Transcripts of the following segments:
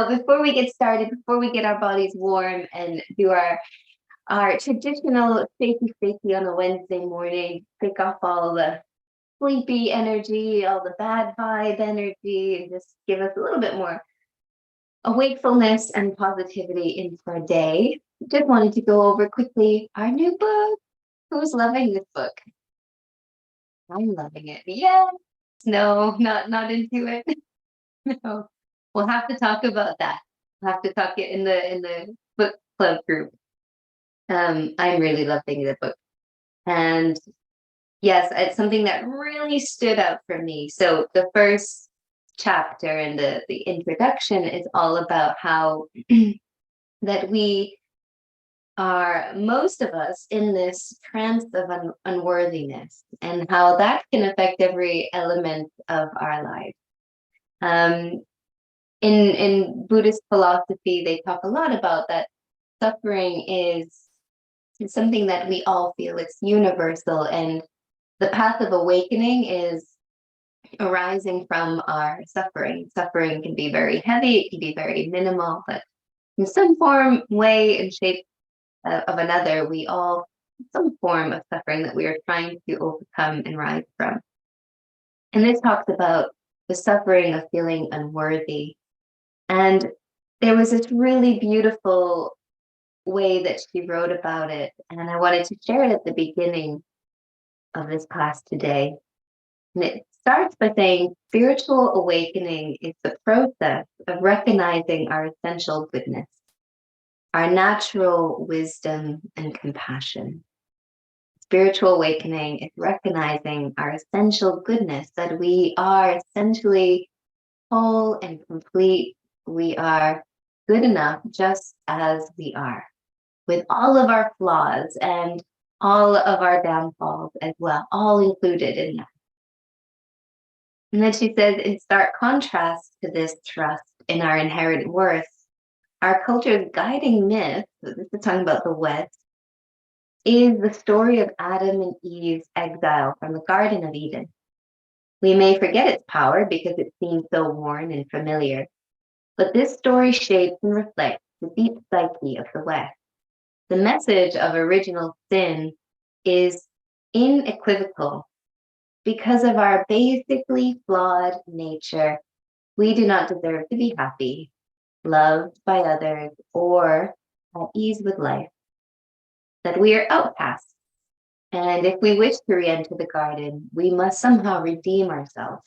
before we get started, before we get our bodies warm and do our traditional shaky on a Wednesday morning, take off all the sleepy energy, all the bad vibe energy, and just give us a little bit more wakefulness and positivity into our day. Just wanted to go over quickly our new book. Who's loving this book? I'm loving it. Yes. No, not into it. No. We'll have to talk about that. We'll have to talk it in the book club group. I'm really loving the book. And yes, it's something that really stood out for me. So the first chapter and the introduction is all about how that we are, most of us, in this trance of unworthiness, and how that can affect every element of our life. In Buddhist philosophy, they talk a lot about that suffering is something that we all feel. It's universal, and the path of awakening is arising from our suffering. Suffering can be very heavy, it can be very minimal, but in some form, way, and shape of another, we all some form of suffering that we are trying to overcome and rise from. And this talks about the suffering of feeling unworthy. And there was this really beautiful way that she wrote about it, and I wanted to share it at the beginning of this class today. And it starts by saying, spiritual awakening is the process of recognizing our essential goodness, our natural wisdom and compassion. Spiritual awakening is recognizing our essential goodness, that we are essentially whole and complete. We are good enough just as we are, with all of our flaws and all of our downfalls as well, all included in that. And then she says, in stark contrast to this trust in our inherent worth, our culture's guiding myth, so this is talking about the West, is the story of Adam and Eve's exile from the Garden of Eden. We may forget its power because it seems so worn and familiar, but this story shapes and reflects the deep psyche of the West. The message of original sin is unequivocal. Because of our basically flawed nature, we do not deserve to be happy, loved by others, or at ease with life. That we are outcasts, and if we wish to re-enter the garden, we must somehow redeem ourselves.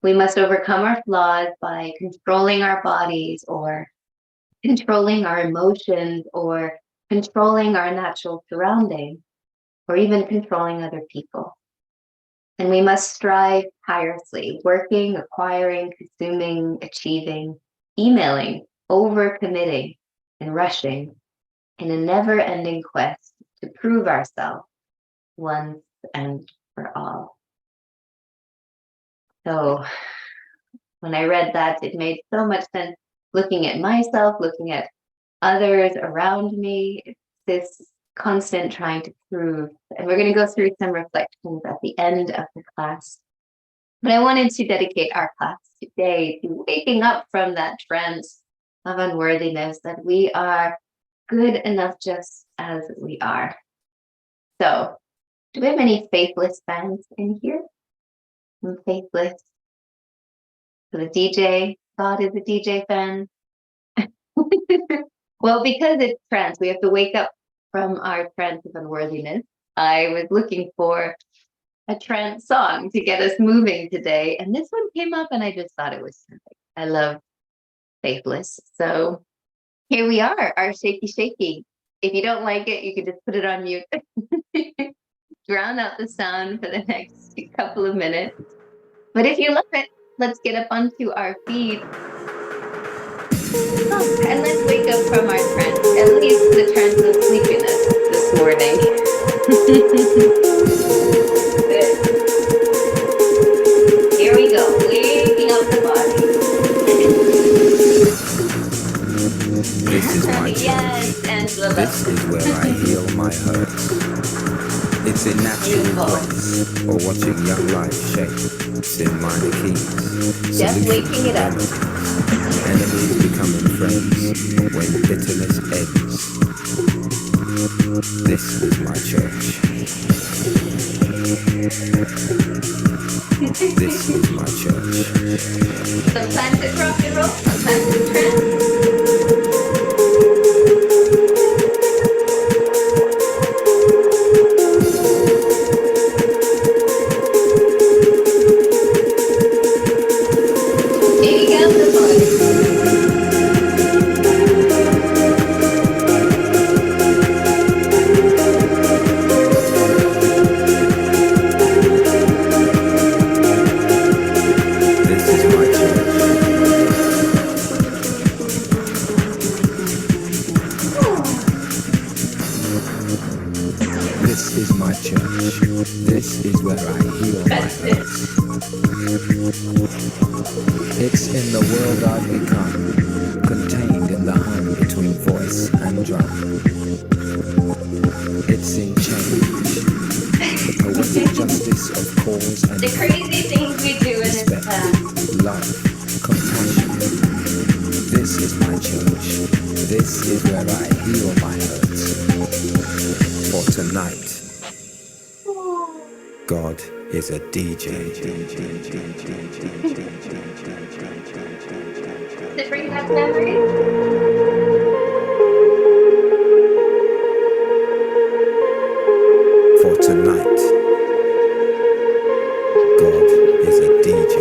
We must overcome our flaws by controlling our bodies, or controlling our emotions, or controlling our natural surroundings, or even controlling other people. And we must strive tirelessly, working, acquiring, consuming, achieving, emailing, overcommitting, and rushing in a never-ending quest to prove ourselves once and for all. So when I read that, it made so much sense, looking at myself, looking at others around me. It's this constant trying to prove. And we're going to go through some reflections at the end of the class. But I wanted to dedicate our class today to waking up from that trance of unworthiness, that we are good enough just as we are. So, do we have any faithless fans in here? I'm faithless. So the DJ, God is a DJ fan. Well, because it's trance, we have to wake up from our trance of unworthiness. I was looking for a trance song to get us moving today, and this one came up, and I just thought it was perfect. I love faithless. So here we are, our shaky. If you don't like it, you can just put it on mute. Drown out the sound for the next couple of minutes. But if you love it, let's get up onto our feet. Oh, and let's wake up from our trance, at least the trance of sleepiness this morning. Good. Here we go, waking up the body. This is my yes, Angela. This is where I heal my hurts. It's in natural grace, or watching young life shape. It's in minor keys. Just waking it up. Enemies becoming friends when bitterness ends. This is my church. This is my church. Sometimes it's rock and roll, sometimes it's trance. This is where I heal my hurts. It's in the world I've become, contained in the hum between voice and drum. It's in change, the poetic justice of cause and the crazy things we do in this class. Love, compassion. This is my church. This is where I heal my hurts. For tonight, God is a DJ. Does it bring back memories? For tonight, God is a DJ.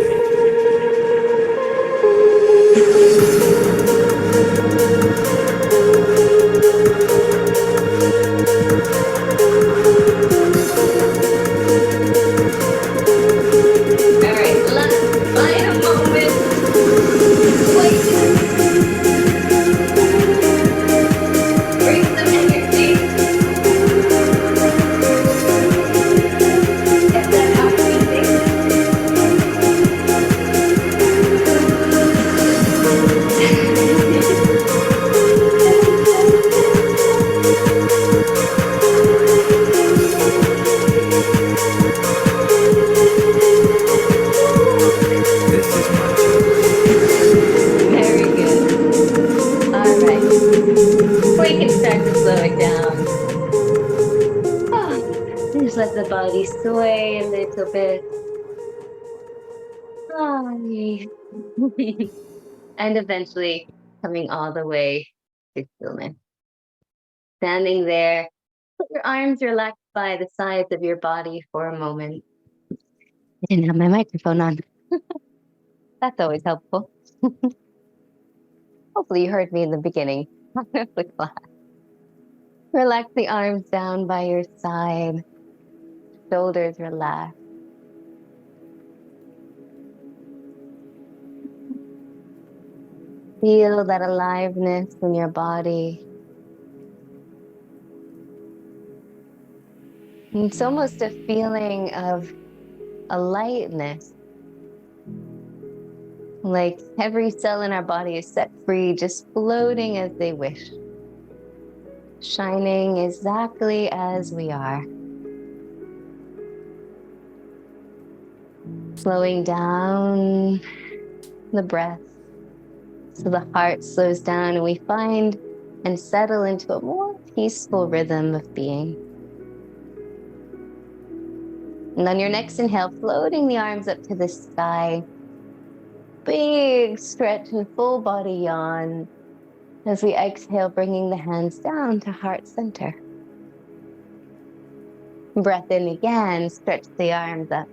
Let the body sway a little bit. And eventually coming all the way to stillness. Standing there, put your arms relaxed by the sides of your body for a moment. I didn't have my microphone on. That's always helpful. Hopefully you heard me in the beginning of the class. Relax the arms down by your side. Shoulders relaxed. Feel that aliveness in your body. It's almost a feeling of a lightness. Like every cell in our body is set free, just floating as they wish. Shining exactly as we are. Slowing down the breath so the heart slows down and we find and settle into a more peaceful rhythm of being. And on your next inhale, floating the arms up to the sky. Big stretch and full body yawn. As we exhale, bringing the hands down to heart center. Breath in again, stretch the arms up.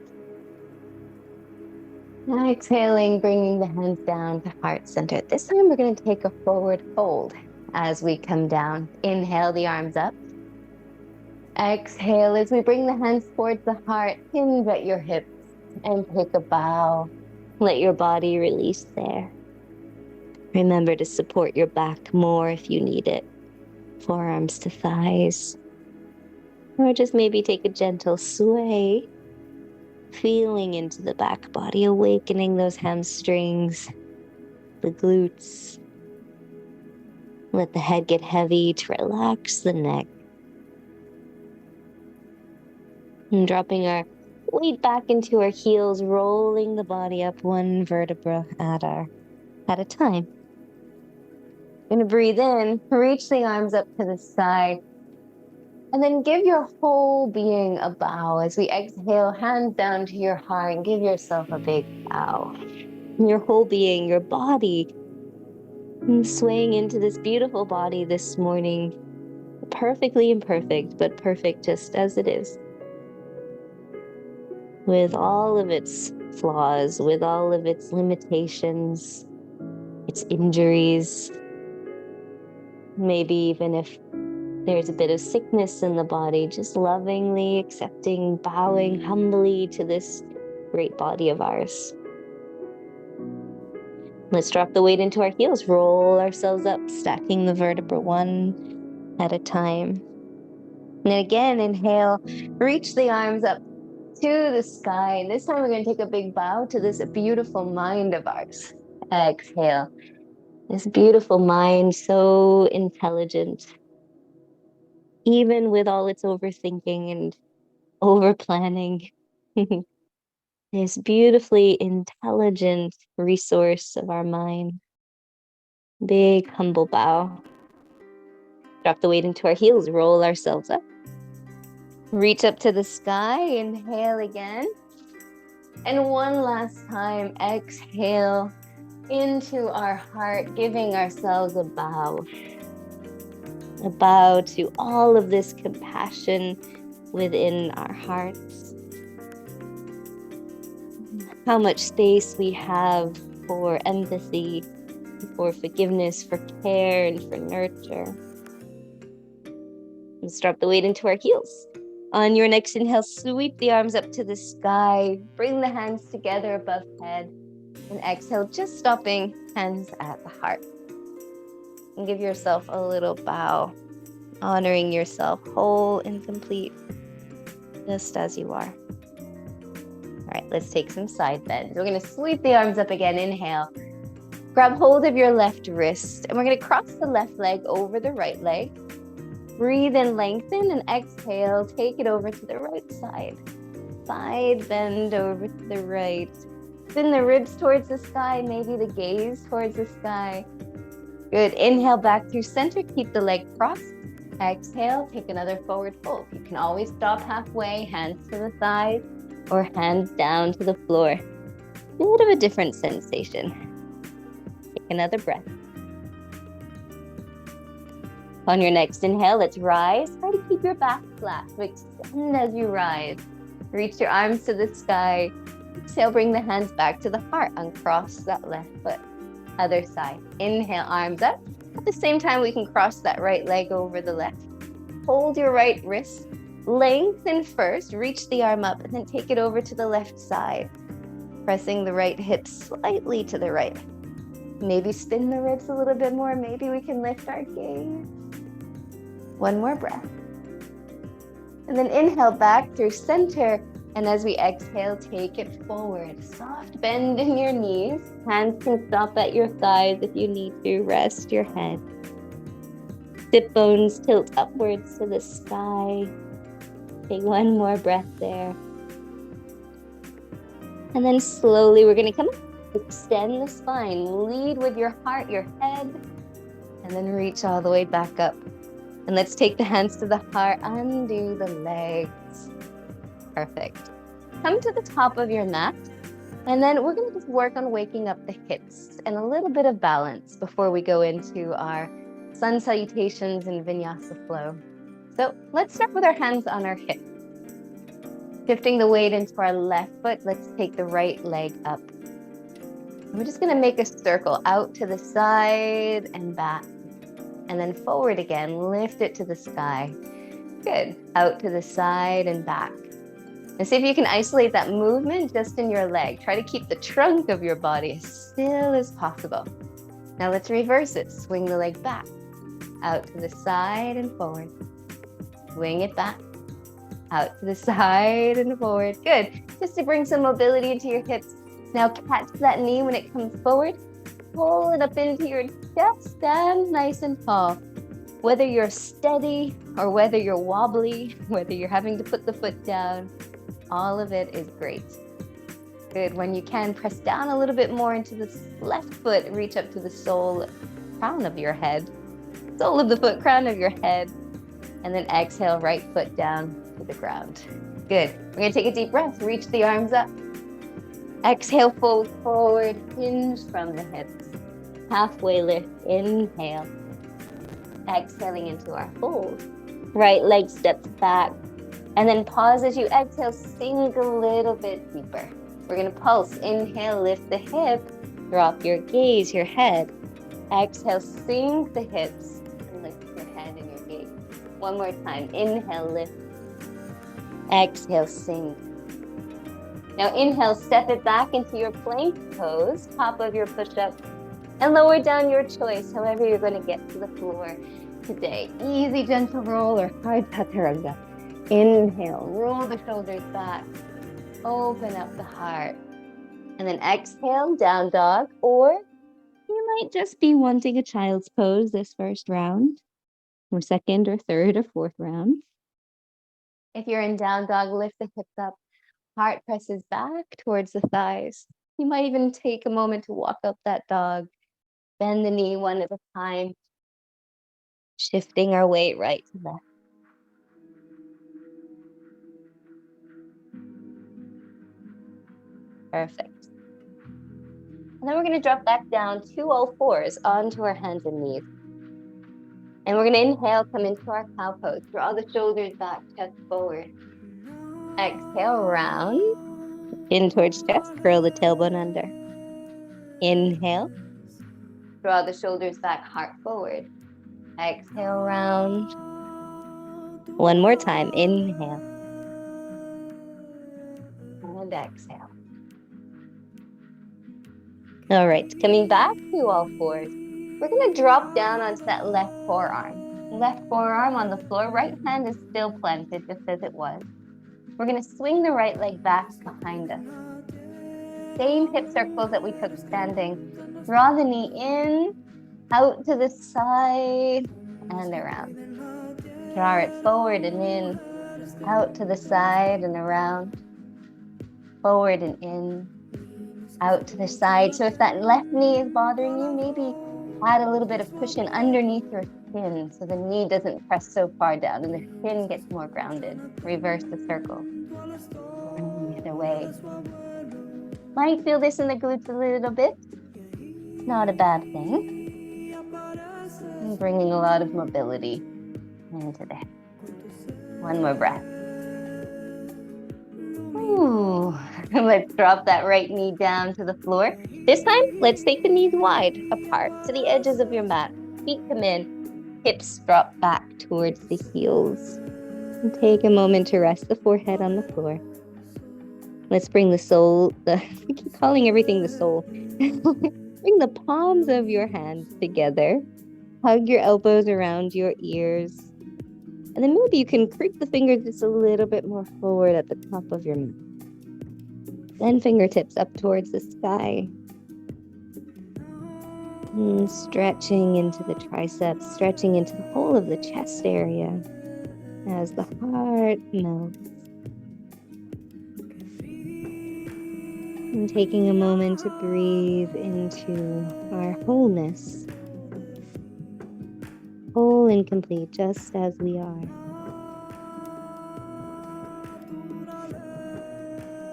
Exhaling, bringing the hands down to heart center. This time we're going to take a forward fold as we come down. Inhale the arms up. Exhale as we bring the hands towards the heart, hinge at your hips and take a bow. Let your body release there. Remember to support your back more if you need it. Forearms to thighs. Or just maybe take a gentle sway. Feeling into the back body, awakening those hamstrings, the glutes. Let the head get heavy to relax the neck. And dropping our weight back into our heels, rolling the body up one vertebra at a time. Gonna breathe in, reach the arms up to the sky, and then give your whole being a bow. As we exhale, hands down to your heart, and give yourself a big bow. Your whole being, your body, swaying into this beautiful body this morning, perfectly imperfect, but perfect just as it is. With all of its flaws, with all of its limitations, its injuries, maybe even if there's a bit of sickness in the body, just lovingly accepting, bowing humbly to this great body of ours. Let's drop the weight into our heels, roll ourselves up, stacking the vertebra one at a time. And then again, inhale, reach the arms up to the sky. And this time we're going to take a big bow to this beautiful mind of ours. Exhale. This beautiful mind, so intelligent, even with all its overthinking and over planning. This beautifully intelligent resource of our mind. Big humble bow. Drop the weight into our heels, roll ourselves up. Reach up to the sky, inhale again. And one last time, exhale into our heart, giving ourselves a bow. A bow to all of this compassion within our hearts. How much space we have for empathy, for forgiveness, for care, and for nurture. Let's drop the weight into our heels. On your next inhale, sweep the arms up to the sky. Bring the hands together above head. And exhale, just stopping, hands at the heart. And give yourself a little bow, honoring yourself whole and complete, just as you are. All right, let's take some side bends. We're going to sweep the arms up again. Inhale. Grab hold of your left wrist, and we're going to cross the left leg over the right leg. Breathe in, lengthen, and exhale. Take it over to the right side. Side bend over to the right. Spin the ribs towards the sky, maybe the gaze towards the sky. Good. Inhale back through center. Keep the leg crossed. Exhale, take another forward fold. You can always stop halfway, hands to the thighs, or hands down to the floor. A bit of a different sensation. Take another breath. On your next inhale, let's rise. Try to keep your back flat. So extend as you rise. Reach your arms to the sky. Exhale, bring the hands back to the heart. Uncross that left foot. Other side. Inhale, arms up. At the same time, we can cross that right leg over the left. Hold your right wrist. Lengthen first. Reach the arm up and then take it over to the left side. Pressing the right hip slightly to the right. Maybe spin the ribs a little bit more. Maybe we can lift our gaze. One more breath. And then inhale back through center. And as we exhale, take it forward. Soft bend in your knees. Hands can stop at your thighs if you need to. Rest your head. Sit bones tilt upwards to the sky. Take one more breath there. And then slowly we're going to come up. Extend the spine. Lead with your heart, your head. And then reach all the way back up. And let's take the hands to the heart. Undo the legs. Perfect. Come to the top of your mat. And then we're going to just work on waking up the hips and a little bit of balance before we go into our sun salutations and vinyasa flow. So let's start with our hands on our hips. Shifting the weight into our left foot, let's take the right leg up. We're just going to make a circle out to the side and back. And then forward again, lift it to the sky. Good. Out to the side and back. And see if you can isolate that movement just in your leg. Try to keep the trunk of your body as still as possible. Now let's reverse it. Swing the leg back. Out to the side and forward. Swing it back. Out to the side and forward. Good. Just to bring some mobility into your hips. Now catch that knee when it comes forward. Pull it up into your chest. Stand nice and tall. Whether you're steady or whether you're wobbly, whether you're having to put the foot down, all of it is great. Good. When you can, press down a little bit more into the left foot. Reach up to the sole. crown of your head. Sole of the foot, crown of your head. And then exhale, right foot down to the ground. Good. We're gonna take a deep breath. Reach the arms up. Exhale, fold forward, hinge from the hips. Halfway lift, inhale. Exhaling into our fold. Right leg steps back. And then pause as you exhale, sink a little bit deeper. We're gonna pulse. Inhale, lift the hip. Drop your gaze, your head. Exhale, sink the hips. And lift your head and your gaze. One more time. Inhale, lift. Exhale, sink. Now inhale, step it back into your plank pose, top of your push-up, and lower down your choice, however you're going to get to the floor today. Easy, gentle roll or hard chaturanga. Inhale, roll the shoulders back, open up the heart, and then exhale, down dog, or you might just be wanting a child's pose this first round, or second or third or fourth round. If you're in down dog, lift the hips up. Heart presses back towards the thighs. You might even take a moment to walk up that dog. Bend the knee one at a time. Shifting our weight right to left. Perfect. And then we're going to drop back down to all fours onto our hands and knees. And we're going to inhale, come into our cow pose. Draw the shoulders back, chest forward. Exhale, round. In towards chest, curl the tailbone under. Inhale. Draw the shoulders back, heart forward. Exhale, round. One more time. Inhale. And exhale. All right, coming back to all fours. We're going to drop down onto that left forearm. Left forearm on the floor. Right hand is still planted, just as it was. We're going to swing the right leg back behind us. Same hip circles that we took standing. Draw the knee in, out to the side, and around. Draw it forward and in, out to the side and around. Forward and in, out to the side. So if that left knee is bothering you, maybe add a little bit of cushion underneath your shin so the knee doesn't press so far down and the shin gets more grounded. Reverse the circle. And the other way. Might feel this in the glutes a little bit. It's not a bad thing. I'm bringing a lot of mobility into the head. One more breath. Ooh. Let's drop that right knee down to the floor. This time, let's take the knees wide apart to the edges of your mat. Feet come in, hips drop back towards the heels. And take a moment to rest the forehead on the floor. Let's bring the soul, I keep calling everything the soul. Bring the palms of your hands together. Hug your elbows around your ears. And then maybe you can creep the fingers just a little bit more forward at the top of your mat. Then fingertips up towards the sky. And stretching into the triceps, stretching into the whole of the chest area as the heart melts. And taking a moment to breathe into our wholeness. Whole and complete, just as we are.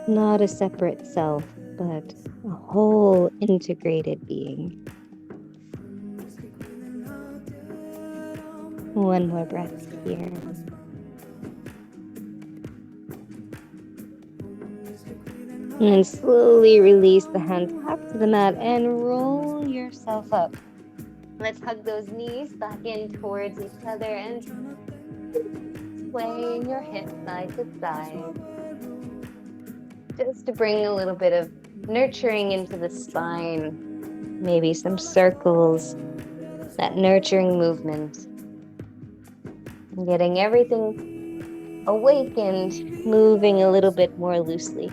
Not a separate self, but a whole integrated being. One more breath here. And slowly release the hands back to the mat and roll yourself up. Let's hug those knees back in towards each other and swaying your hips side to side. Just to bring a little bit of nurturing into the spine. Maybe some circles, that nurturing movement. Getting everything awakened, moving a little bit more loosely.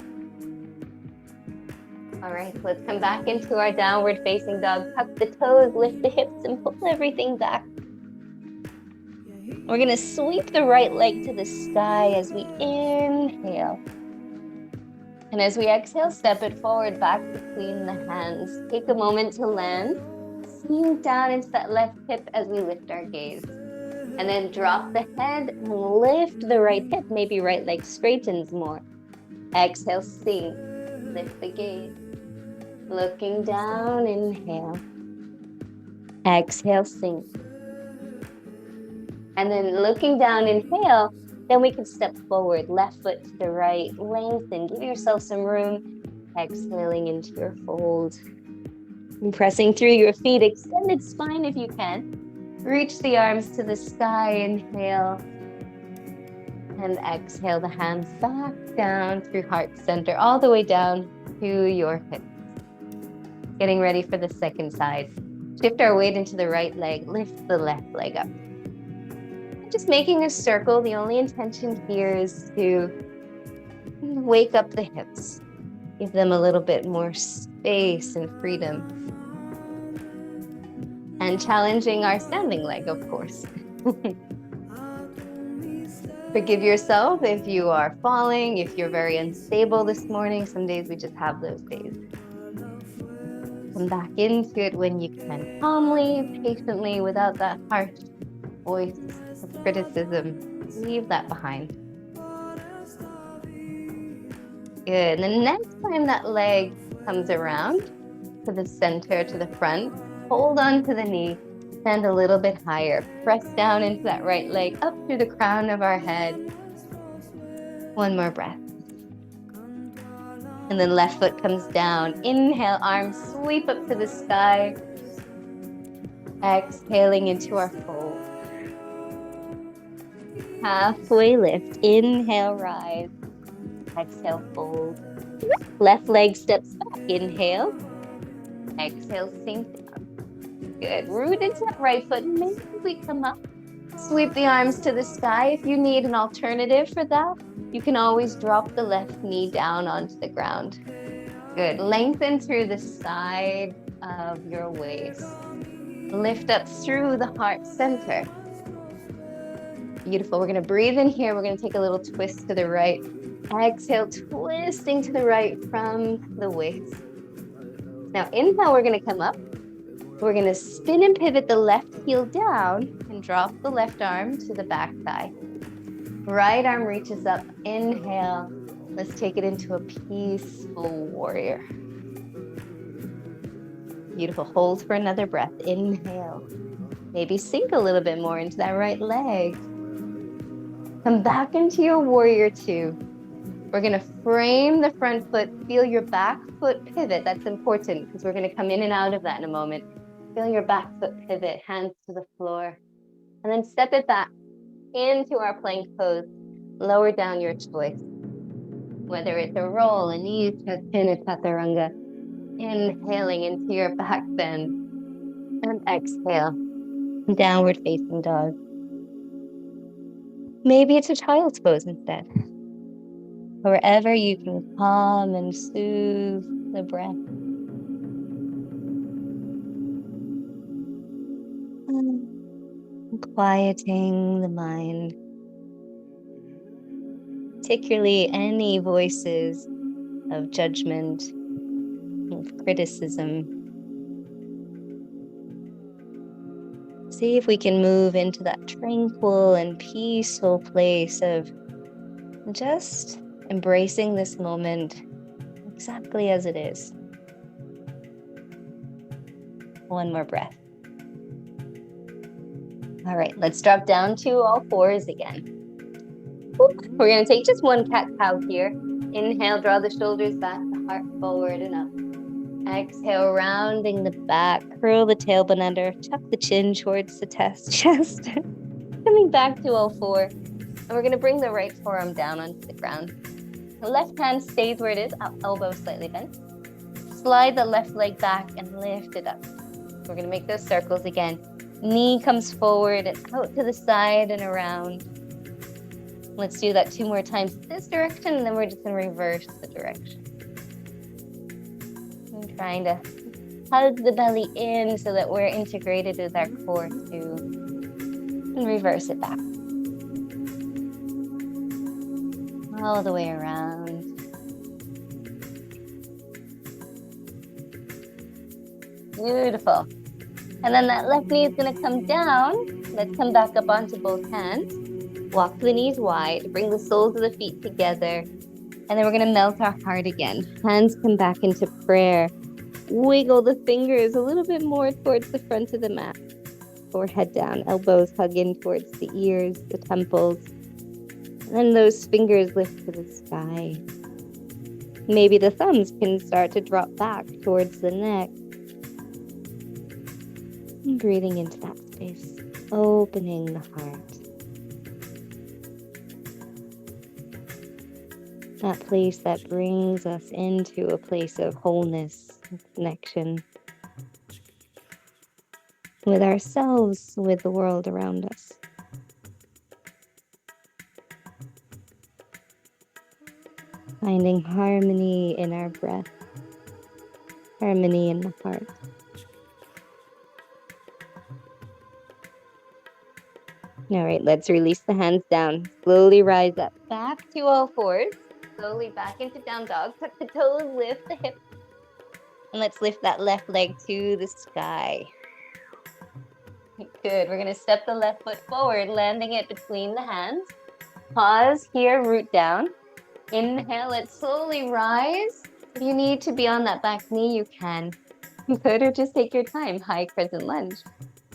All right, let's come back into our downward facing dog. Tuck the toes, lift the hips, and pull everything back. We're gonna sweep the right leg to the sky as we inhale. And as we exhale, step it forward back between the hands. Take a moment to land. sink down into that left hip as we lift our gaze. And then drop the head and lift the right hip. Maybe right leg straightens more. Exhale, sink. Lift the gaze. Looking down, inhale. Exhale, sink. And then looking down, inhale. Then we can step forward, left foot to the right, lengthen, give yourself some room. Exhaling into your fold. And pressing through your feet, extended spine if you can. Reach the arms to the sky, inhale. And exhale the hands back down through heart center, all the way down to your hips. Getting ready for the second side. Shift our weight into the right leg, lift the left leg up. Just making a circle, the only intention here is to wake up the hips. Give them a little bit more space and freedom. And challenging our standing leg, of course. Forgive yourself if you are falling, if you're very unstable this morning. Some days we just have those days. Come back into it when you can. Calmly, patiently, without that harsh voice of criticism. Leave that behind. Good. And the next time that leg comes around to the center, to the front, hold on to the knee, stand a little bit higher. Press down into that right leg, up through the crown of our head. One more breath. And then left foot comes down. Inhale, arms sweep up to the sky. Exhaling into our fold. Halfway lift. Inhale, rise. Exhale, fold. Left leg steps back. Inhale. Exhale, sink down. Good. Root into that right foot. Maybe we come up. Sweep the arms to the sky. If you need an alternative for that, you can always drop the left knee down onto the ground. Good. Lengthen through the side of your waist. Lift up through the heart center. Beautiful. We're going to breathe in here. We're going to take a little twist to the right. Exhale, twisting to the right from the waist. Now, inhale, we're going to come up. We're going to spin and pivot the left heel down and drop the left arm to the back thigh. Right arm reaches up. Inhale. Let's take it into a peaceful warrior. Beautiful. Hold for another breath. Inhale. Maybe sink a little bit more into that right leg. Come back into your warrior two. We're going to frame the front foot. Feel your back foot pivot. That's important because we're going to come in and out of that in a moment. Feel your back foot pivot, hands to the floor. And then step it back into our plank pose. Lower down your choice. Whether it's a roll, a knee, chest in, a chaturanga. Inhaling into your back bend. And exhale. Downward facing dog. Maybe it's a child's pose instead. Wherever you can calm and soothe the breath. Quieting the mind. Particularly any voices of judgment, of criticism. See if we can move into that tranquil and peaceful place of just embracing this moment exactly as it is. One more breath. All right, let's drop down to all fours again. We're going to take just one cat-cow here. Inhale, draw the shoulders back, the heart forward and up. Exhale, rounding the back, curl the tailbone under, tuck the chin towards the chest. Coming back to all four. And we're going to bring the right forearm down onto the ground. The left hand stays where it is, elbow slightly bent. Slide the left leg back and lift it up. We're going to make those circles again. Knee comes forward and out to the side and around. Let's do that 2 more times this direction, and then we're just going to reverse the direction. I'm trying to hug the belly in so that we're integrated with our core too. And reverse it back. All the way around. Beautiful. And then that left knee is going to come down. Let's come back up onto both hands. Walk the knees wide, bring the soles of the feet together. And then we're going to melt our heart again. Hands come back into prayer. Wiggle the fingers a little bit more towards the front of the mat. Forehead down, elbows hug in towards the ears, the temples. And then those fingers lift to the sky. Maybe the thumbs can start to drop back towards the neck. And breathing into that space, opening the heart. That place that brings us into a place of wholeness, connection with ourselves, with the world around us. Finding harmony in our breath, harmony in the heart. All right, let's release the hands down. Slowly rise up, back to all fours. Slowly back into down dog. Tuck the toes, lift the hips. And let's lift that left leg to the sky. Good. We're going to step the left foot forward, landing it between the hands. Pause here, root down. Inhale, let's slowly rise. If you need to be on that back knee, you can. Good, or just take your time. High crescent lunge.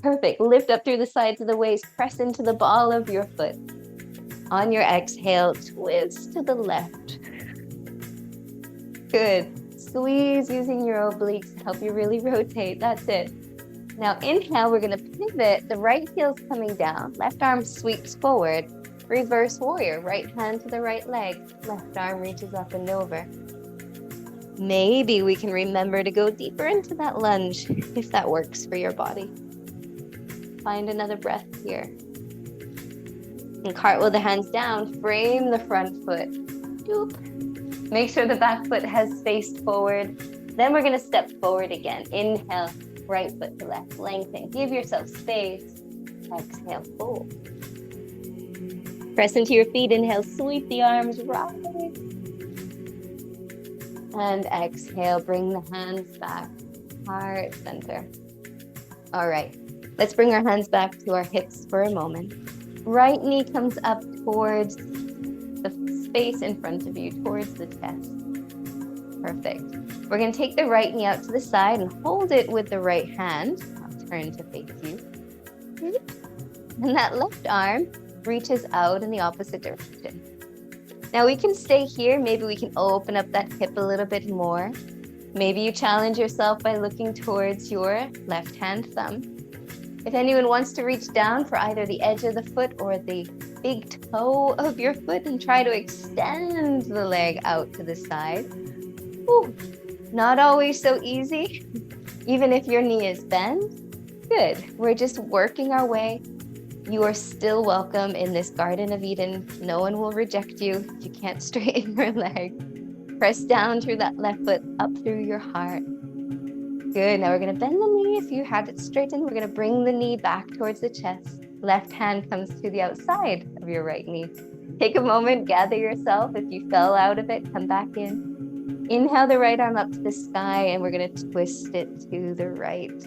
Perfect. Lift up through the sides of the waist. Press into the ball of your foot. On your exhale, twist to the left. Good. Squeeze using your obliques to help you really rotate. That's it. Now inhale, we're going to pivot. The right heel's coming down. Left arm sweeps forward. Reverse warrior. Right hand to the right leg. Left arm reaches up and over. Maybe we can remember to go deeper into that lunge if that works for your body. Find another breath here. And cartwheel the hands down. Frame the front foot. Doop. Make sure the back foot has faced forward. Then we're going to step forward again. Inhale, right foot to left. Lengthen. Give yourself space. Exhale, fold. Press into your feet. Inhale, sweep the arms, rise. And exhale, bring the hands back. Heart center. All right. Let's bring our hands back to our hips for a moment. Right knee comes up towards the space in front of you, towards the chest. Perfect. We're going to take the right knee out to the side and hold it with the right hand. I'll turn to face you. And that left arm reaches out in the opposite direction. Now we can stay here. Maybe we can open up that hip a little bit more. Maybe you challenge yourself by looking towards your left hand thumb. If anyone wants to reach down for either the edge of the foot or the big toe of your foot and try to extend the leg out to the side. Ooh, not always so easy, even if your knee is bent. Good. We're just working our way. You are still welcome in this Garden of Eden. No one will reject you if you can't straighten your leg. Press down through that left foot, up through your heart. Good. Now we're going to bend the knee. If you had it straightened, we're going to bring the knee back towards the chest. Left hand comes to the outside of your right knee. Take a moment, gather yourself. If you fell out of it, come back in. Inhale the right arm up to the sky, and we're going to twist it to the right.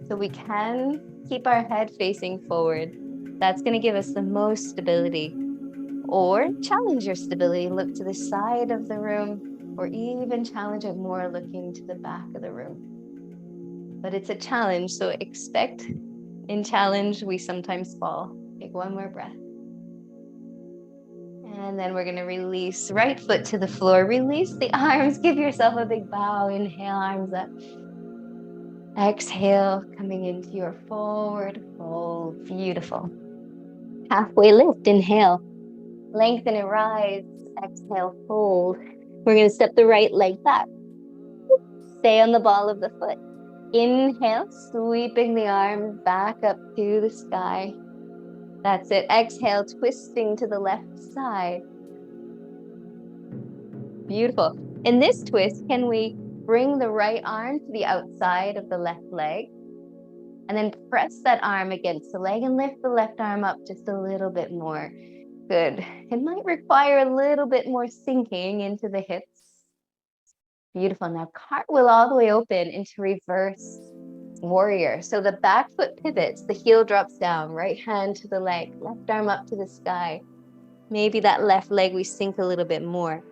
So we can keep our head facing forward. That's going to give us the most stability. Or challenge your stability. Look to the side of the room. Or even challenge it more, looking to the back of the room. But it's a challenge, so expect in challenge, we sometimes fall. Take one more breath. And then we're going to release right foot to the floor. Release the arms. Give yourself a big bow. Inhale, arms up. Exhale, coming into your forward fold. Beautiful. Halfway lift. Inhale. Lengthen and rise. Exhale, fold. We're going to step the right leg back. Stay on the ball of the foot. Inhale, sweeping the arms back up to the sky. That's it. Exhale, twisting to the left side. Beautiful. In this twist, can we bring the right arm to the outside of the left leg? And then press that arm against the leg and lift the left arm up just a little bit more. Good. It might require a little bit more sinking into the hips. Beautiful. Now cartwheel all the way open into reverse warrior. So the back foot pivots, the heel drops down, right hand to the leg, left arm up to the sky. Maybe that left leg we sink a little bit more.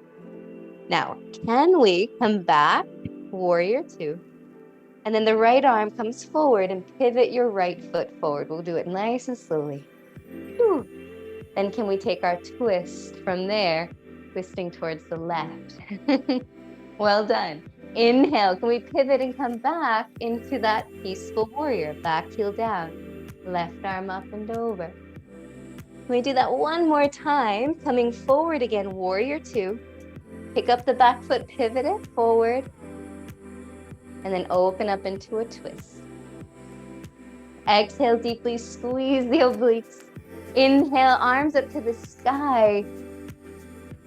Now, can we come back, warrior two, and then the right arm comes forward and pivot your right foot forward. We'll do it nice and slowly. Whew. Then can we take our twist from there, twisting towards the left. Well done. Inhale, can we pivot and come back into that peaceful warrior? Back heel down, left arm up and over. Can we do that one more time? Coming forward again, warrior two. Pick up the back foot, pivot it forward, and then open up into a twist. Exhale, deeply squeeze the obliques. Inhale, arms up to the sky.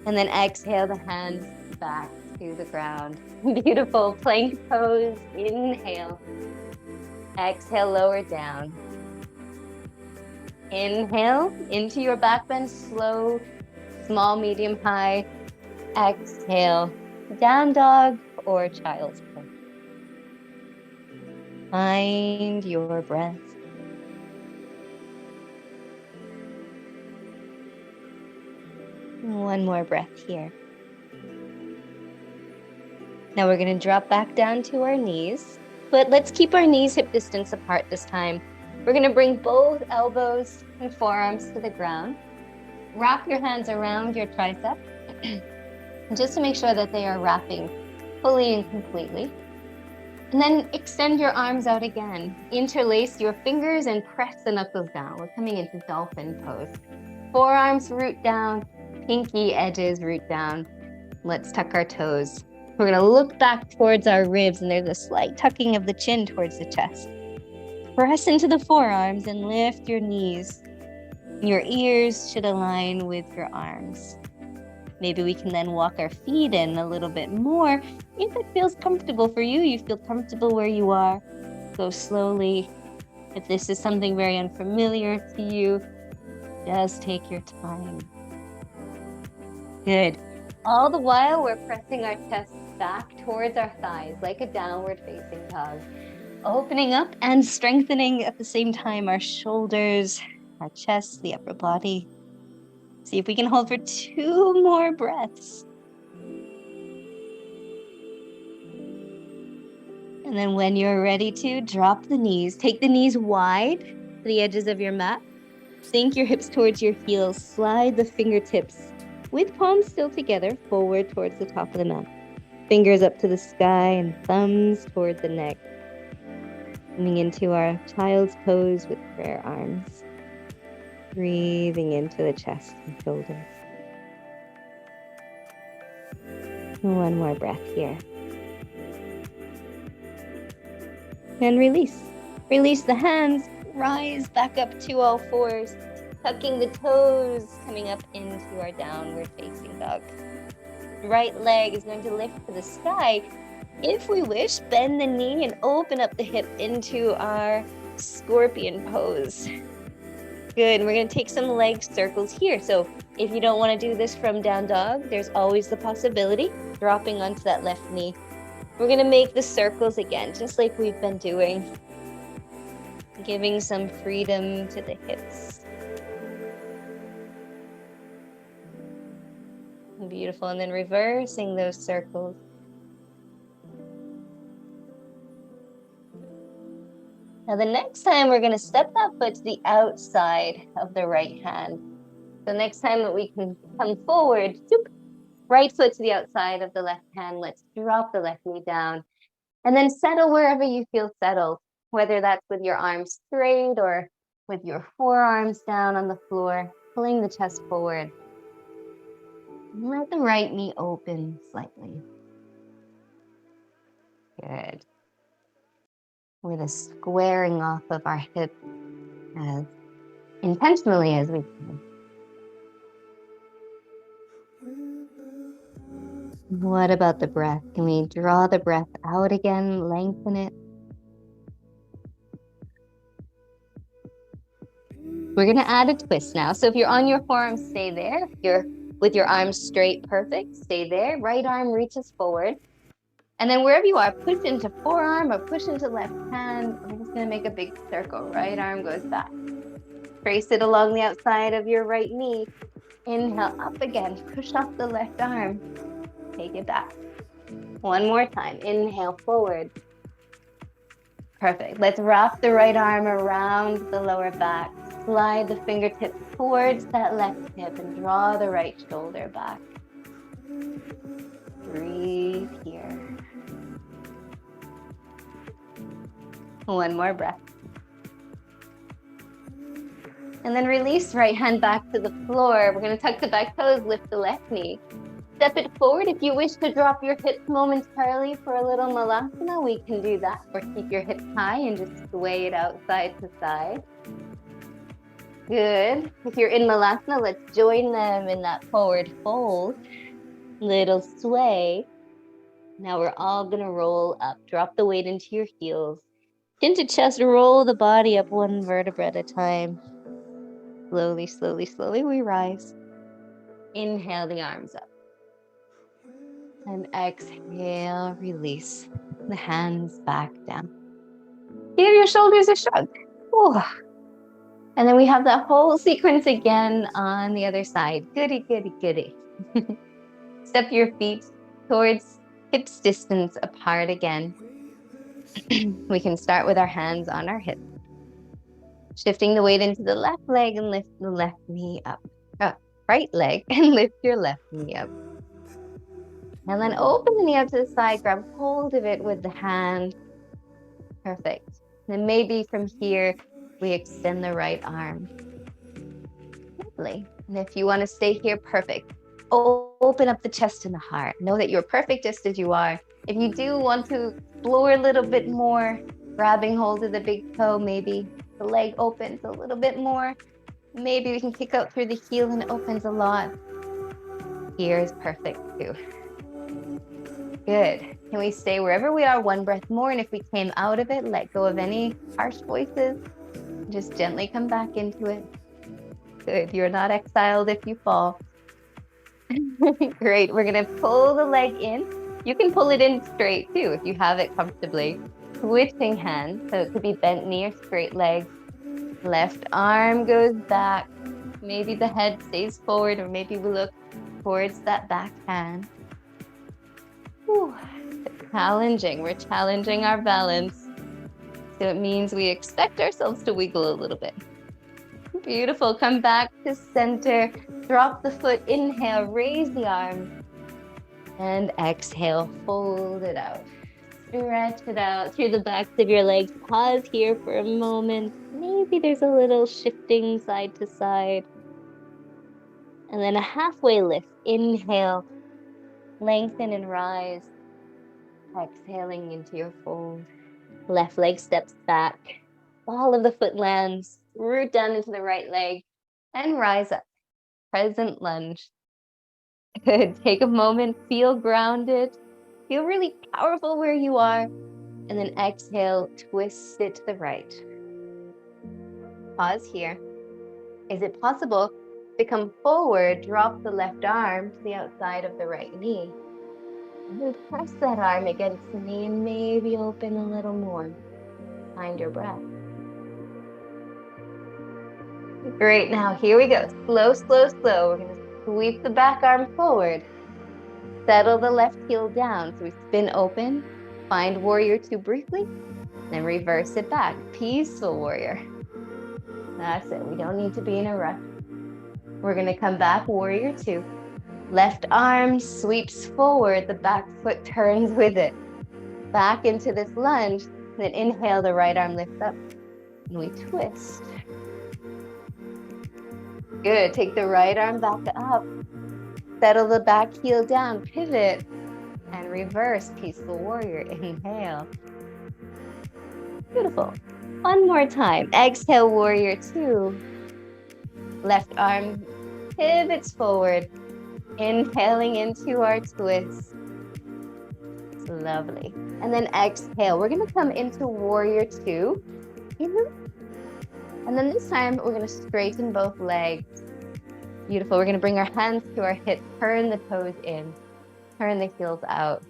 And then exhale, the hands back to the ground. Beautiful plank pose. Inhale. Exhale, lower down. Inhale into your back bend, slow, small, medium, high. Exhale, down dog or child's pose. Find your breath. One more breath here. Now we're going to drop back down to our knees, but let's keep our knees hip distance apart this time. We're going to bring both elbows and forearms to the ground. Wrap your hands around your tricep, just to make sure that they are wrapping fully and completely. And then extend your arms out again. Interlace your fingers and press the knuckles down. We're coming into dolphin pose. Forearms root down, pinky edges root down. Let's tuck our toes. We're gonna look back towards our ribs, and there's a slight tucking of the chin towards the chest. Press into the forearms and lift your knees. Your ears should align with your arms. Maybe we can then walk our feet in a little bit more. If it feels comfortable for you, you feel comfortable where you are, go slowly. If this is something very unfamiliar to you, just take your time. Good. All the while, we're pressing our chest back towards our thighs like a downward facing dog. Opening up and strengthening at the same time our shoulders, our chest, the upper body. See if we can hold for 2 more breaths. And then when you're ready to, drop the knees. Take the knees wide to the edges of your mat. Sink your hips towards your heels. Slide the fingertips with palms still together forward towards the top of the mat. Fingers up to the sky and thumbs toward the neck. Coming into our child's pose with prayer arms. Breathing into the chest and shoulders. One more breath here. And release. Release the hands. Rise back up to all fours. Tucking the toes, coming up into our downward facing dog. Right leg is going to lift to the sky. If we wish, bend the knee and open up the hip into our scorpion pose. Good, we're gonna take some leg circles here. So if you don't wanna do this from down dog, there's always the possibility, dropping onto that left knee. We're gonna make the circles again, just like we've been doing. Giving some freedom to the hips. Beautiful, and then reversing those circles. Now the next time we're going to step that foot to the outside of the right hand. The next time that we can come forward, right foot to the outside of the left hand, let's drop the left knee down and then settle wherever you feel settled, whether that's with your arms straight or with your forearms down on the floor, pulling the chest forward. And let the right knee open slightly. Good. With a squaring off of our hip as intentionally as we can. What about the breath? Can we draw the breath out again, lengthen it? We're gonna add a twist now. So if you're on your forearms, stay there. If you're with your arms straight, perfect, stay there. Right arm reaches forward. And then wherever you are, push into forearm or push into left hand. We're just gonna make a big circle. Right arm goes back. Trace it along the outside of your right knee. Inhale, up again. Push off the left arm. Take it back. One more time. Inhale, forward. Perfect. Let's wrap the right arm around the lower back. Slide the fingertips towards that left hip and draw the right shoulder back. Breathe here. One more breath. And then release right hand back to the floor. We're going to tuck the back toes, lift the left knee. Step it forward. If you wish to drop your hips momentarily for a little malasana, we can do that. Or keep your hips high and just sway it out side to side. Good. If you're in malasana, let's join them in that forward fold. Little sway. Now we're all going to roll up. Drop the weight into your heels. Chin to chest, roll the body up one vertebra at a time. Slowly, slowly, slowly we rise. Inhale the arms up. And exhale, release the hands back down. Give your shoulders a shrug. Ooh. And then we have that whole sequence again on the other side. Goody, goody, goody. Step your feet towards hips distance apart again. We can start with our hands on our hips. Shifting the weight into the left leg and lift the left knee up. Right leg and lift your left knee up. And then open the knee up to the side, grab hold of it with the hand. Perfect. Then maybe from here, we extend the right arm. Lovely. And if you want to stay here, perfect. Open up the chest and the heart. Know that you're perfect just as you are. If you do want to explore a little bit more, grabbing hold of the big toe, maybe the leg opens a little bit more. Maybe we can kick out through the heel and it opens a lot. Here is perfect too. Good. Can we stay wherever we are? One breath more. And if we came out of it, let go of any harsh voices. Just gently come back into it. Good. You're not exiled if you fall. Great. We're going to pull the leg in. You can pull it in straight too if you have it comfortably. Switching hands. So it could be bent knee or straight leg. Left arm goes back. Maybe the head stays forward, or maybe we look towards that back hand. Whew. Challenging. We're challenging our balance. So it means we expect ourselves to wiggle a little bit. Beautiful. Come back to center. Drop the foot. Inhale. Raise the arms. And exhale. Fold it out. Stretch it out through the backs of your legs. Pause here for a moment. Maybe there's a little shifting side to side. And then a halfway lift. Inhale. Lengthen and rise. Exhaling into your fold. Left leg steps back. Ball of the foot lands. Root down into the right leg. And rise up. Present lunge. Good. Take a moment. Feel grounded. Feel really powerful where you are. And then exhale. Twist it to the right. Pause here. Is it possible to come forward, drop the left arm to the outside of the right knee? And then press that arm against the knee and maybe open a little more. Find your breath. Great, now here we go. Slow, slow, slow. We're going to sweep the back arm forward. Settle the left heel down. So we spin open, find warrior two briefly, then reverse it back. Peaceful warrior. That's it. We don't need to be in a rush. We're going to come back, warrior two. Left arm sweeps forward, the back foot turns with it. Back into this lunge, then inhale, the right arm lifts up, and we twist. Good, take the right arm back up. Settle the back heel down, pivot, and reverse, peaceful warrior. Inhale. Beautiful. One more time. Exhale, warrior two. Left arm pivots forward. Inhaling into our twist. It's lovely. And then exhale. We're going to come into warrior two. And then this time, we're going to straighten both legs. Beautiful. We're going to bring our hands to our hips. Turn the toes in. Turn the heels out.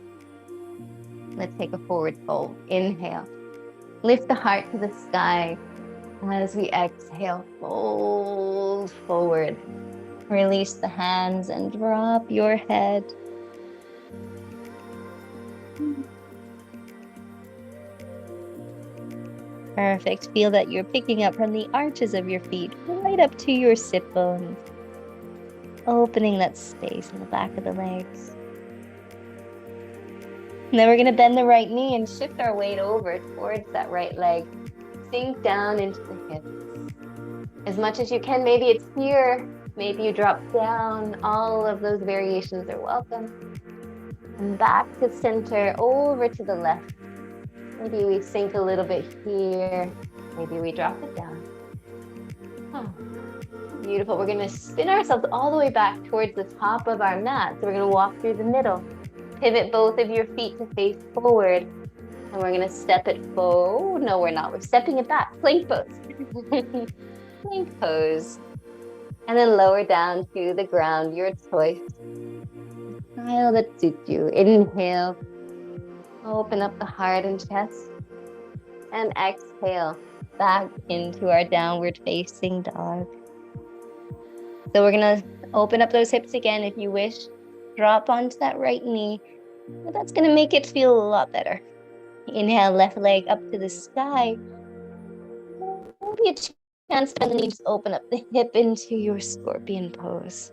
Let's take a forward fold. Inhale. Lift the heart to the sky. As we exhale, fold forward. Release the hands and drop your head. Perfect. Feel that you're picking up from the arches of your feet right up to your sit bones. Opening that space in the back of the legs. And then we're going to bend the right knee and shift our weight over towards that right leg. Sink down into the hips. As much as you can, maybe it's here, maybe you drop down. All of those variations are welcome. And back to center, over to the left. Maybe we sink a little bit here. Maybe we drop it down. Oh, beautiful. We're going to spin ourselves all the way back towards the top of our mat. So we're going to walk through the middle. Pivot both of your feet to face forward. And we're going to step it forward. No, we're not. We're stepping it back. Plank pose. Plank pose. And then lower down to the ground, your choice. Style that suits you. Inhale. Open up the heart and chest. And exhale back into our downward facing dog. So we're going to open up those hips again if you wish. Drop onto that right knee. But that's going to make it feel a lot better. Inhale, left leg up to the sky. Maybe a chance to bend the knees, open up the hip into your scorpion pose.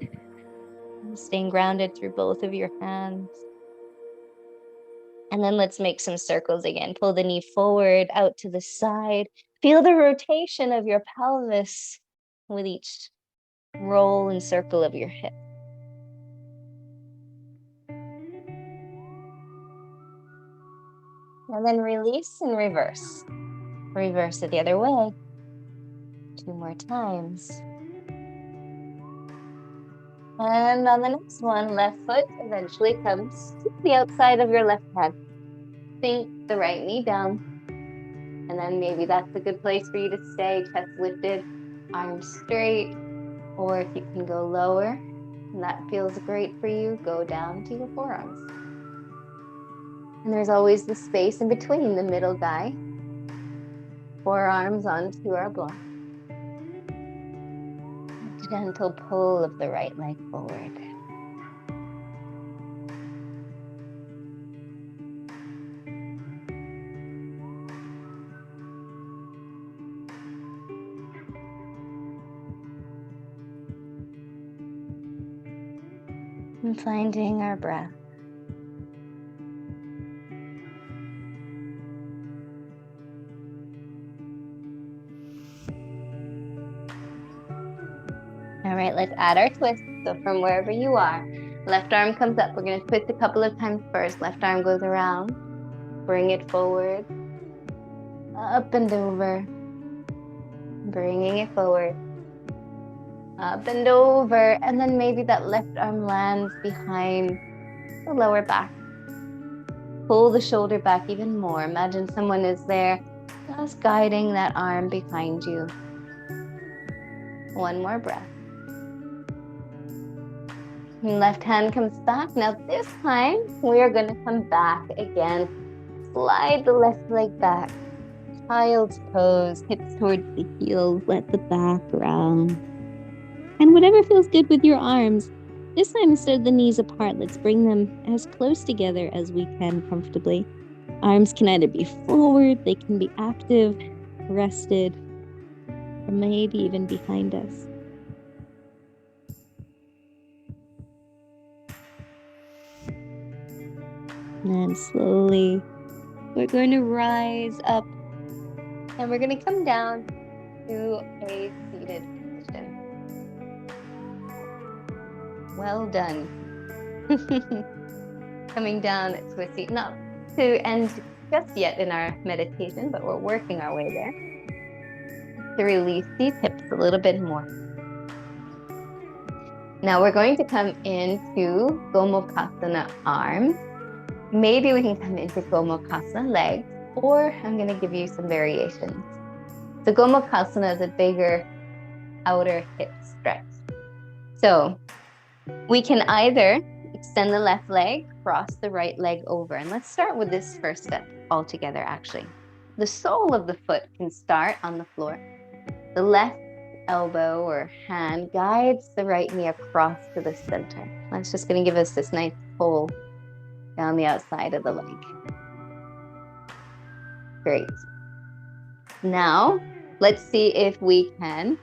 Staying grounded through both of your hands. And then let's make some circles again. Pull the knee forward, out to the side. Feel the rotation of your pelvis with each roll and circle of your hip. And then release and reverse. Reverse it the other way. 2 more times. And on the next one, left foot eventually comes to the outside of your left hand. Sink the right knee down. And then maybe that's a good place for you to stay. Chest lifted, arms straight. Or if you can go lower, and that feels great for you, go down to your forearms. And there's always the space in between the middle guy. Forearms onto our block. Gentle pull of the right leg forward. And finding our breath. All right, let's add our twist. So from wherever you are, left arm comes up. We're going to twist a couple of times first. Left arm goes around. Bring it forward. Up and over. Bringing it forward. Up and over. And then maybe that left arm lands behind the lower back. Pull the shoulder back even more. Imagine someone is there just guiding that arm behind you. One more breath. Left hand comes back. Now this time we are going to come back again. Slide the left leg back. Child's pose. Hips towards the heels. Let the back round. And whatever feels good with your arms. This time instead of the knees apart, let's bring them as close together as we can comfortably. Arms can either be forward, they can be active, rested, or maybe even behind us. And slowly, we're going to rise up and we're going to come down to a seated position. Well done. Coming down to a seat, not to end just yet in our meditation, but we're working our way there. To release these hips a little bit more. Now we're going to come into Gomukhasana arms. Maybe we can come into Gomukhasana legs, or I'm going to give you some variations. So Gomukhasana is a bigger outer hip stretch. So we can either Extend the left leg, cross the right leg over. And let's start with this first step all together, actually. The sole of the foot can start on the floor. The left elbow or hand guides the right knee across to the center. That's just going to give us this nice pull down the outside of the leg. Great. Now, let's see if we can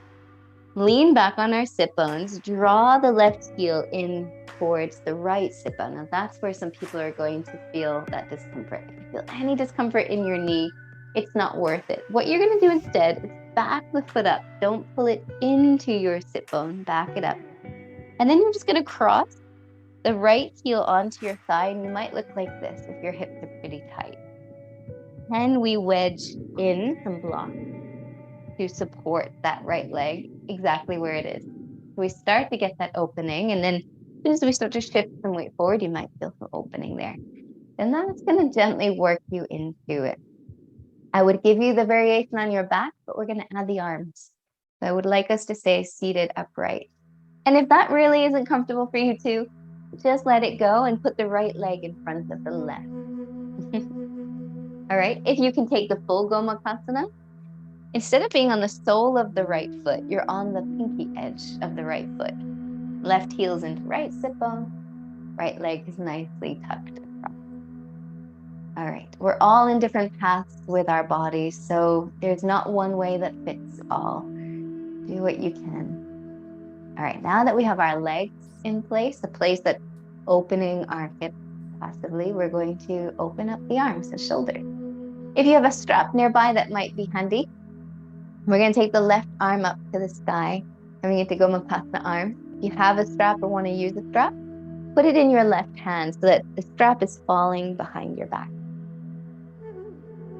lean back on our sit bones, draw the left heel in towards the right sit bone. Now that's where some people are going to feel that discomfort. If you feel any discomfort in your knee, it's not worth it. What you're going to do instead is back the foot up. Don't pull it into your sit bone, back it up. And then you're just going to cross the right heel onto your thigh, and you might look like this if your hips are pretty tight. Then we wedge in some blocks to support that right leg exactly where it is. So we start to get that opening, and then as soon as we start to shift some weight forward, you might feel some opening there. And that's going to gently work you into it. I would give you the variation on your back, but we're going to add the arms. So I would like us to stay seated upright. And if that really isn't comfortable for you too, just let it go and put the right leg in front of the left. All right, if you can take the full Gomukhasana, instead of being on the sole of the right foot, you're on the pinky edge of the right foot. Left heel's into right sit bone, right leg is nicely tucked across. All right, we're all in different paths with our bodies, so there's not one way that fits all. Do what you can. All right, now that we have our legs in place, the place that's opening our hips passively, we're going to open up the arms and shoulders. If you have a strap nearby, that might be handy. We're going to take the left arm up to the sky, coming into Gomukhasana arm. If you have a strap or want to use a strap, put it in your left hand so that the strap is falling behind your back.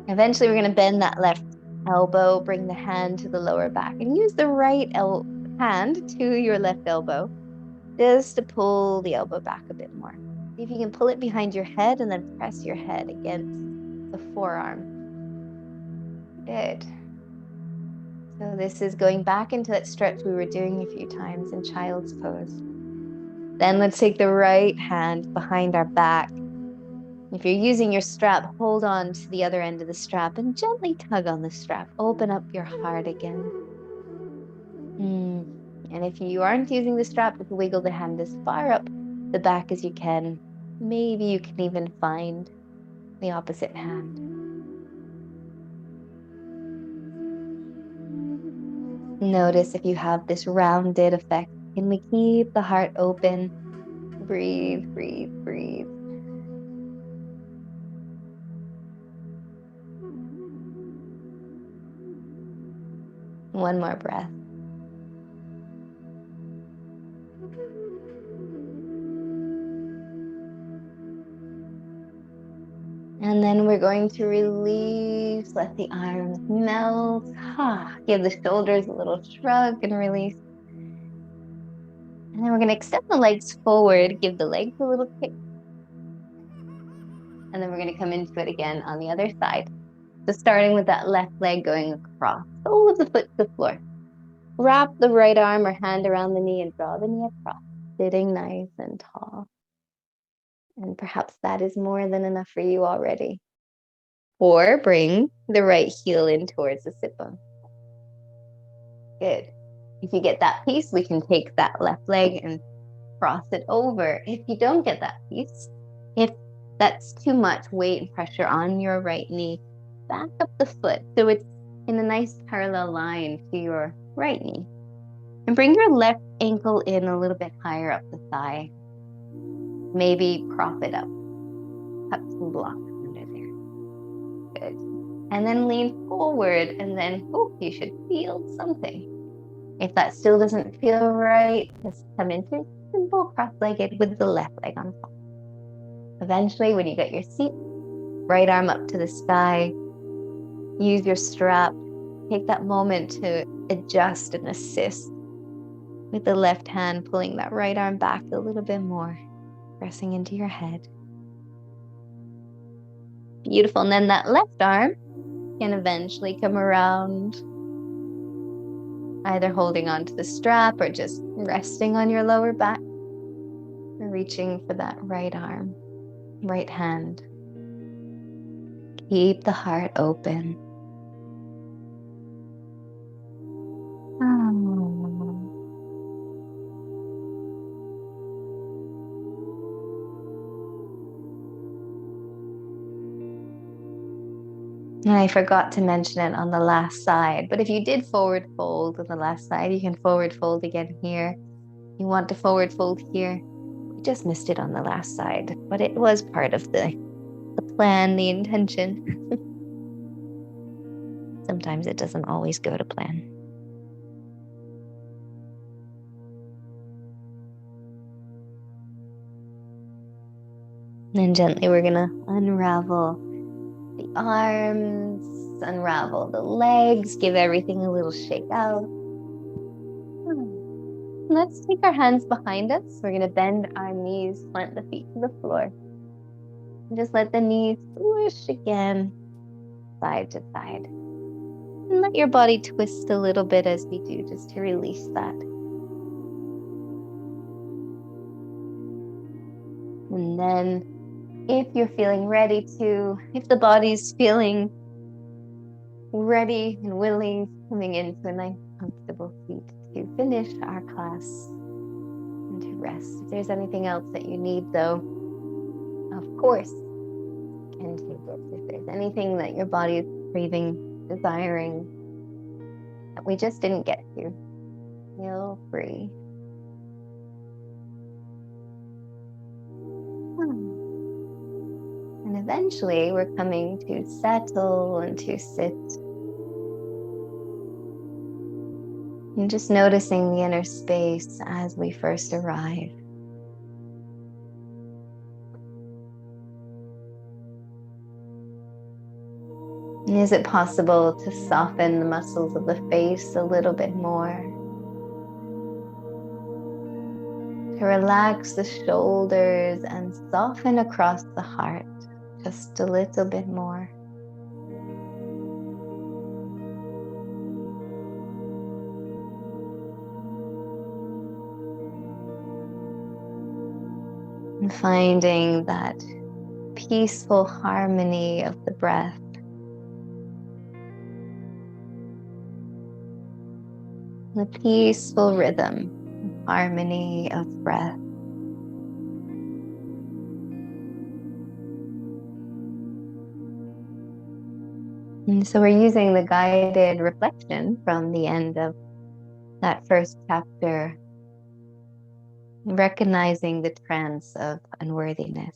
Eventually, we're going to bend that left elbow, bring the hand to the lower back, and use the right hand to your left elbow just to pull the elbow back a bit more. See if you can pull it behind your head and then press your head against the forearm. Good. So this is going back into that stretch we were doing a few times in child's pose. Then let's take the right hand behind our back. If you're using your strap, hold on to the other end of the strap and gently tug on the strap. Open up your heart again. And if you aren't using the strap, just wiggle the hand as far up the back as you can. Maybe you can even find the opposite hand. Notice if you have this rounded effect. Can we keep the heart open? Breathe, breathe, breathe. One more breath. And then we're going to release, let the arms melt. Give the shoulders a little shrug and release. And then we're going to extend the legs forward, give the legs a little kick. And then we're going to come into it again on the other side. So starting with that left leg going across, sole of the foot to the floor. Wrap the right arm or hand around the knee and draw the knee across, sitting nice and tall. And perhaps that is more than enough for you already. Or bring the right heel in towards the sit bone. Good. If you get that piece, we can take that left leg and cross it over. If you don't get that piece, if that's too much weight and pressure on your right knee, back up the foot so it's in a nice parallel line to your right knee. And bring your left ankle in a little bit higher up the thigh. Maybe prop it up. Cut some blocks under there. Good. And then lean forward, and then you should feel something. If that still doesn't feel right, just come into simple cross-legged with the left leg on top. Eventually, when you get your seat, right arm up to the sky, use your strap. Take that moment to adjust and assist with the left hand, pulling that right arm back a little bit more, pressing into your head. Beautiful. And then that left arm can eventually come around, either holding onto the strap or just resting on your lower back. We're reaching for that right arm, right hand. Keep the heart open. And I forgot to mention it on the last side, but if you did forward fold on the last side, you can forward fold again here. You want to forward fold here. We just missed it on the last side, but it was part of the plan, the intention. Sometimes it doesn't always go to plan. And then gently we're gonna unravel the arms, unravel the legs, give everything a little shake out. Let's take our hands behind us. We're gonna bend our knees, plant the feet to the floor. And just let the knees swoosh again, side to side. And let your body twist a little bit as we do, just to release that. And then if you're feeling ready to, if the body's feeling ready and willing, coming into a nice comfortable seat to finish our class and to rest. If there's anything else that you need though, of course, can take it. If there's anything that your body is craving, desiring, that we just didn't get to, feel free. And eventually we're coming to settle and to sit. And just noticing the inner space as we first arrive. And is it possible to soften the muscles of the face a little bit more? To relax the shoulders and soften across the heart just a little bit more. And finding that peaceful harmony of the breath. The peaceful rhythm, harmony of breath. And so we're using the guided reflection from the end of that first chapter, recognizing the trance of unworthiness.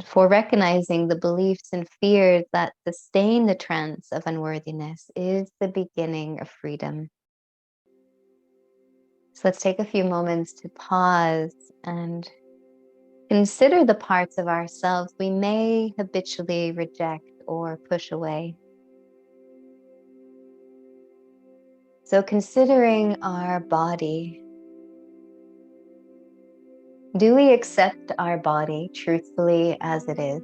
For recognizing the beliefs and fears that sustain the trance of unworthiness is the beginning of freedom. So let's take a few moments to pause and consider the parts of ourselves we may habitually reject or push away. So considering our body, do we accept our body truthfully as it is?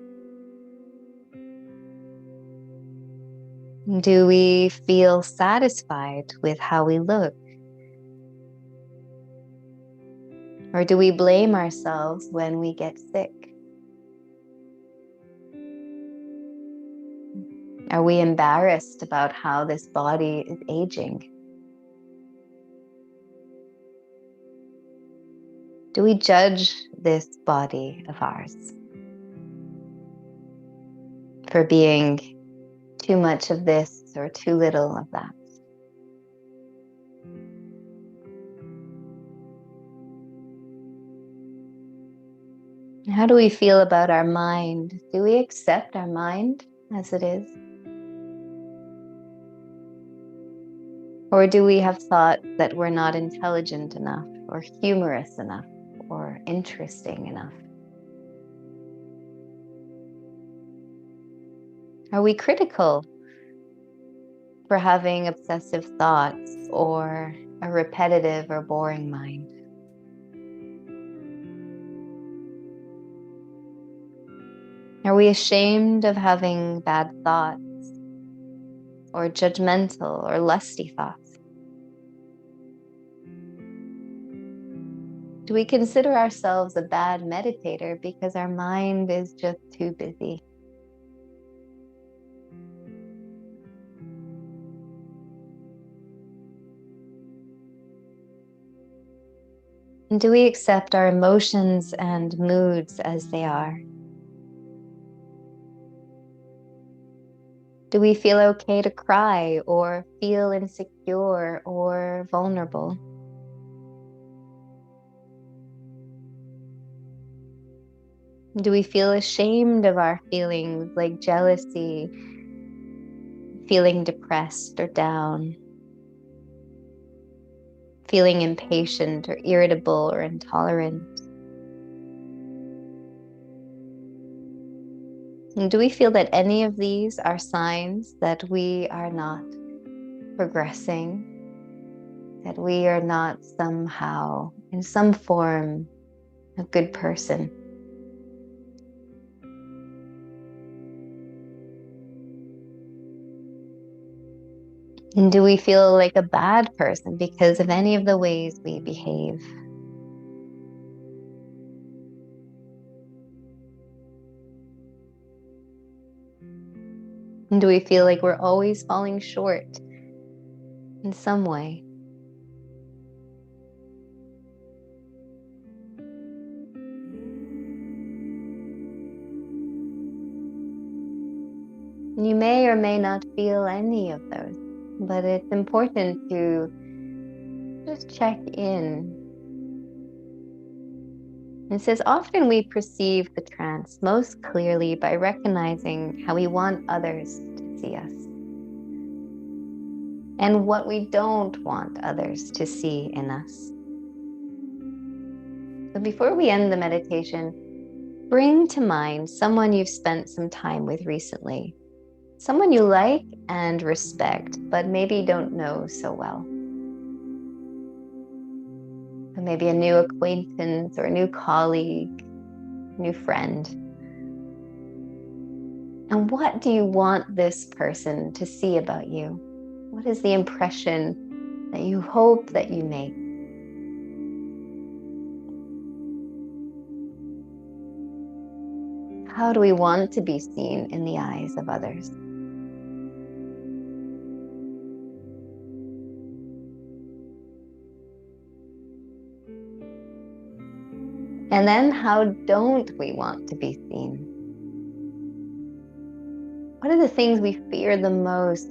Do we feel satisfied with how we look? Or do we blame ourselves when we get sick? Are we embarrassed about how this body is aging? Do we judge this body of ours for being too much of this or too little of that? How do we feel about our mind? Do we accept our mind as it is? Or do we have thoughts that we're not intelligent enough or humorous enough or interesting enough? Are we critical for having obsessive thoughts or a repetitive or boring mind? Are we ashamed of having bad thoughts or judgmental or lusty thoughts? Do we consider ourselves a bad meditator because our mind is just too busy? And do we accept our emotions and moods as they are? Do we feel okay to cry or feel insecure or vulnerable? Do we feel ashamed of our feelings like jealousy, feeling depressed or down, feeling impatient or irritable or intolerant? And do we feel that any of these are signs that we are not progressing, that we are not somehow, in some form, a good person? And do we feel like a bad person because of any of the ways we behave? And do we feel like we're always falling short in some way? And you may or may not feel any of those, but it's important to just check in. It says, often we perceive the trance most clearly by recognizing how we want others to see us and what we don't want others to see in us. So before we end the meditation, bring to mind someone you've spent some time with recently, someone you like and respect, but maybe don't know so well. So maybe a new acquaintance or a new colleague, new friend. And what do you want this person to see about you? What is the impression that you hope that you make? How do we want to be seen in the eyes of others? And then how don't we want to be seen? What are the things we fear the most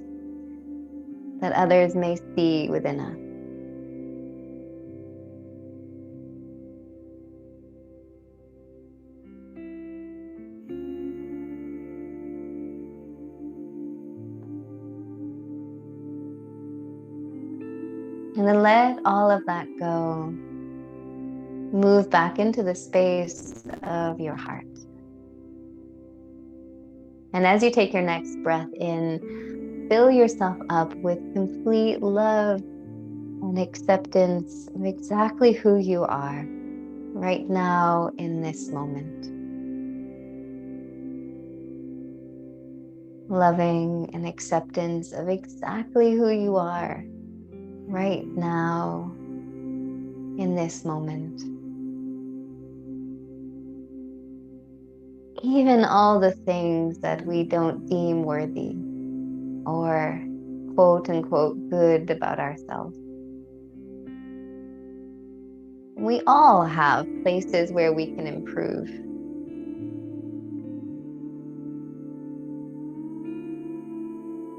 that others may see within us? And then let all of that go. Move back into the space of your heart. And as you take your next breath in, fill yourself up with complete love and acceptance of exactly who you are right now in this moment. Loving and acceptance of exactly who you are right now in this moment. Even all the things that we don't deem worthy or quote unquote good about ourselves. We all have places where we can improve.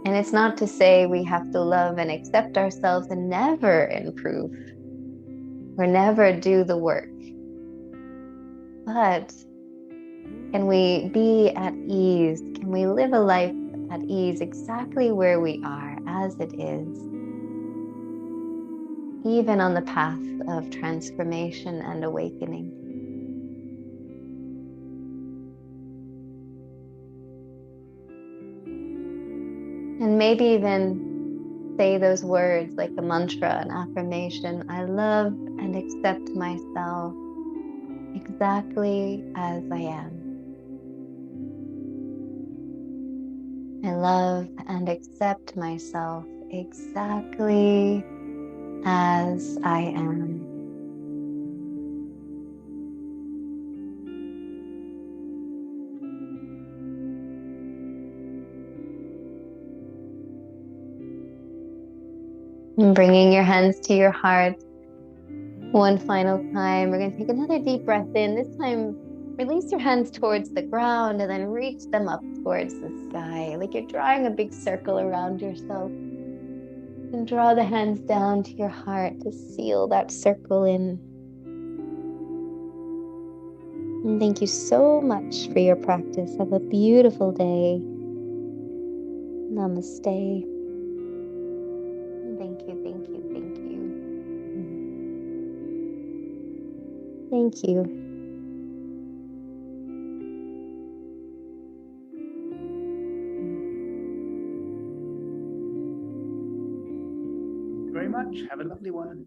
And it's not to say we have to love and accept ourselves and never improve or never do the work. But can we be at ease? Can we live a life at ease exactly where we are as it is? Even on the path of transformation and awakening. And maybe even say those words like a mantra, an affirmation. I love and accept myself exactly as I am. I love and accept myself exactly as I am. And bringing your hands to your heart. One final time, we're going to take another deep breath in. This time, release your hands towards the ground and then reach them up towards the sky, like you're drawing a big circle around yourself. And draw the hands down to your heart to seal that circle in. And thank you so much for your practice. Have a beautiful day. Namaste. Thank you, thank you, thank you. Thank you. Very much. Have a lovely one.